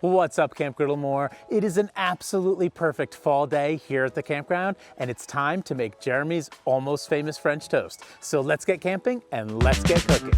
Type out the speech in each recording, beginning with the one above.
What's up, Camp Griddlemore? It is an absolutely perfect fall day here at the campground, and it's time to make Jeremy's almost famous French toast. So let's get camping and let's get cooking.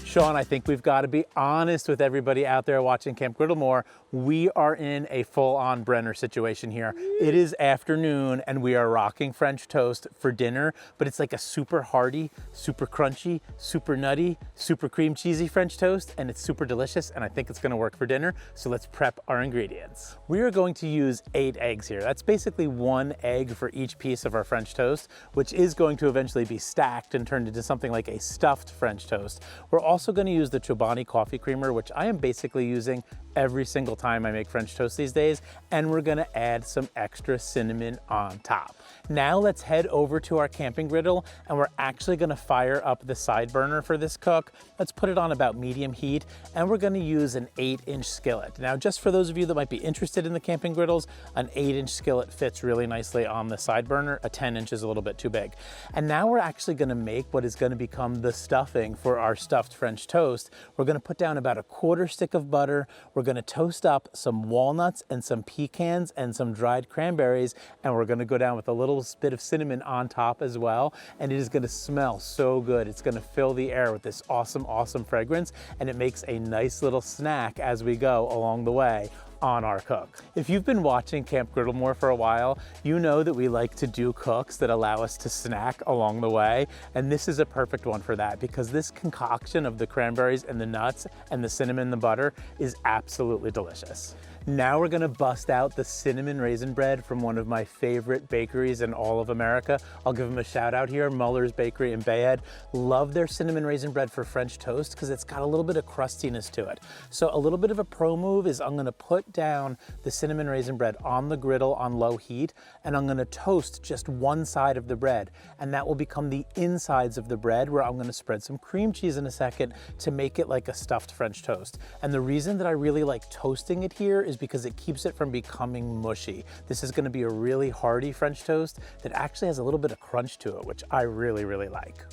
Sean, I think we've got to be honest with everybody out there watching Camp Griddlemore. We are in a full-on Brenner situation here. It is afternoon and we are rocking French toast for dinner, but it's like a super hearty, super crunchy, super nutty, super cream cheesy French toast, and it's super delicious, and I think it's gonna work for dinner. So let's prep our ingredients. We are going to use 8 eggs here. That's basically 1 egg for each piece of our French toast, which is going to eventually be stacked and turned into something like a stuffed French toast. We're also going to use the Chobani coffee creamer, which I am basically using every single time I make French toast these days, and we're gonna add some extra cinnamon on top. Now let's head over to our camping griddle, and we're actually gonna fire up the side burner for this cook. Let's put it on about medium heat, and we're gonna use an 8-inch skillet. Now, just for those of you that might be interested in the camping griddles, an 8-inch skillet fits really nicely on the side burner. A 10-inch is a little bit too big. And now we're actually gonna make what is gonna become the stuffing for our stuffed French toast. We're gonna put down about 1/4 stick of butter. We're gonna toast up some walnuts and some pecans and some dried cranberries, and we're gonna go down with a little bit of cinnamon on top as well, and it is gonna smell so good. It's gonna fill the air with this awesome, awesome fragrance, and it makes a nice little snack as we go along the way on our cook. If you've been watching Camp Griddlemore for a while, you know that we like to do cooks that allow us to snack along the way, and this is a perfect one for that because this concoction of the cranberries and the nuts and the cinnamon and the butter is absolutely delicious. Now we're gonna bust out the cinnamon raisin bread from one of my favorite bakeries in all of America. I'll give them a shout out here, Muller's Bakery in Bayhead. Love their cinnamon raisin bread for French toast because it's got a little bit of crustiness to it. So a little bit of a pro move is I'm gonna put down the cinnamon raisin bread on the griddle on low heat, and I'm gonna toast just one side of the bread, and that will become the insides of the bread, where I'm gonna spread some cream cheese in a second to make it like a stuffed French toast. And the reason that I really like toasting it here is because it keeps it from becoming mushy. This is gonna be a really hearty French toast that actually has a little bit of crunch to it, which I really, really like.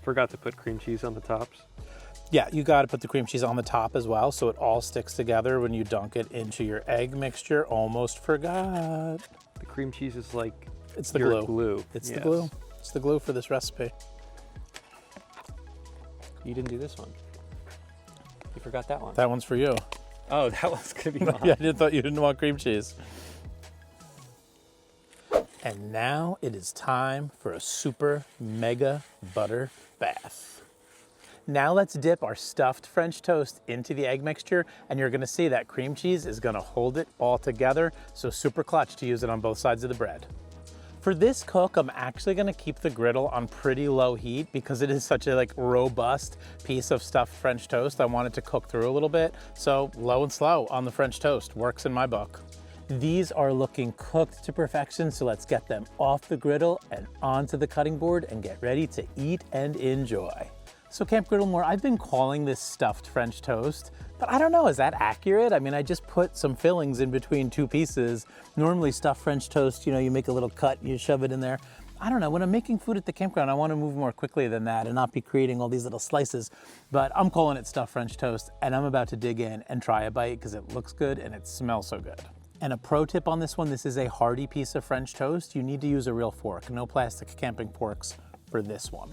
Forgot to put cream cheese on the tops. Yeah, you gotta put the cream cheese on the top as well so it all sticks together when you dunk it into your egg mixture. Almost forgot. The cream cheese is like it's the your glue. It's the glue. It's the glue for this recipe. You didn't do this one. You forgot that one. That one's for you. Oh, that one's gonna be mine. Yeah, I thought you didn't want cream cheese. And now it is time for a super mega butter bath. Now let's dip our stuffed French toast into the egg mixture, and you're gonna see that cream cheese is gonna hold it all together, so super clutch to use it on both sides of the bread. For this cook, I'm actually gonna keep the griddle on pretty low heat because it is such a robust piece of stuffed French toast. I want it to cook through a little bit, so low and slow on the French toast works in my book. These are looking cooked to perfection, so let's get them off the griddle and onto the cutting board and get ready to eat and enjoy. So Camp Griddlemore, I've been calling this stuffed French toast, but I don't know, is that accurate? I mean, I just put some fillings in between 2 pieces. Normally stuffed French toast, you make a little cut, you shove it in there. I don't know, when I'm making food at the campground, I want to move more quickly than that and not be creating all these little slices, but I'm calling it stuffed French toast, and I'm about to dig in and try a bite because it looks good and it smells so good. And a pro tip on this one, this is a hearty piece of French toast. You need to use a real fork, no plastic camping forks for this one.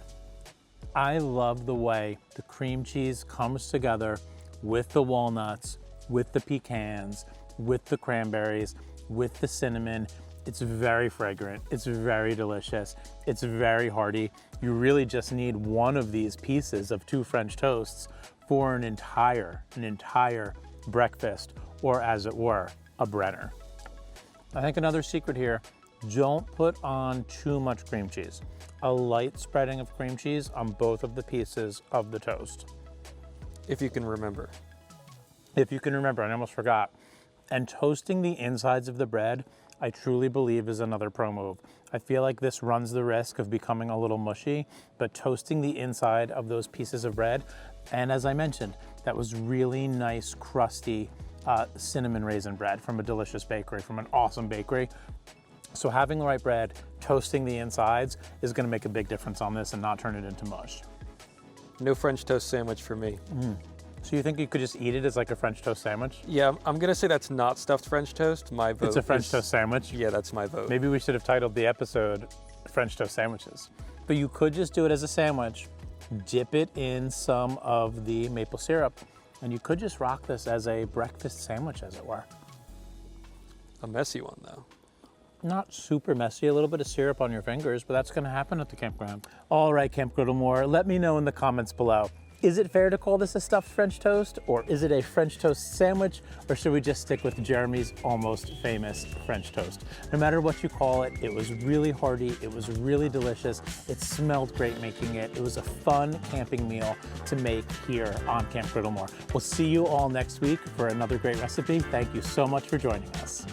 I love the way the cream cheese comes together with the walnuts, with the pecans, with the cranberries, with the cinnamon. It's very fragrant, it's very delicious, it's very hearty. You really just need one of these pieces of 2 French toasts for an entire breakfast, or as it were, a Brenner. I think another secret here, don't put on too much cream cheese. A light spreading of cream cheese on both of the pieces of the toast. If you can remember. If you can remember, I almost forgot. And toasting the insides of the bread, I truly believe is another pro move. I feel like this runs the risk of becoming a little mushy, but toasting the inside of those pieces of bread, and as I mentioned, that was really nice, crusty, cinnamon raisin bread from a delicious bakery, from an awesome bakery. So having the right bread, toasting the insides is gonna make a big difference on this and not turn it into mush. No French toast sandwich for me. So you think you could just eat it as like a French toast sandwich? Yeah, I'm gonna say that's not stuffed French toast. My vote It's a French is- toast sandwich? Yeah, that's my vote. Maybe we should have titled the episode French toast sandwiches. But you could just do it as a sandwich, dip it in some of the maple syrup, and you could just rock this as a breakfast sandwich, as it were. A messy one though. Not super messy, a little bit of syrup on your fingers, but that's gonna happen at the campground. All right, Camp Griddlemore, let me know in the comments below. Is it fair to call this a stuffed French toast, or is it a French toast sandwich, or should we just stick with Jeremy's almost famous French toast? No matter what you call it, it was really hearty, it was really delicious, it smelled great making it. It was a fun camping meal to make here on Camp Griddlemore. We'll see you all next week for another great recipe. Thank you so much for joining us.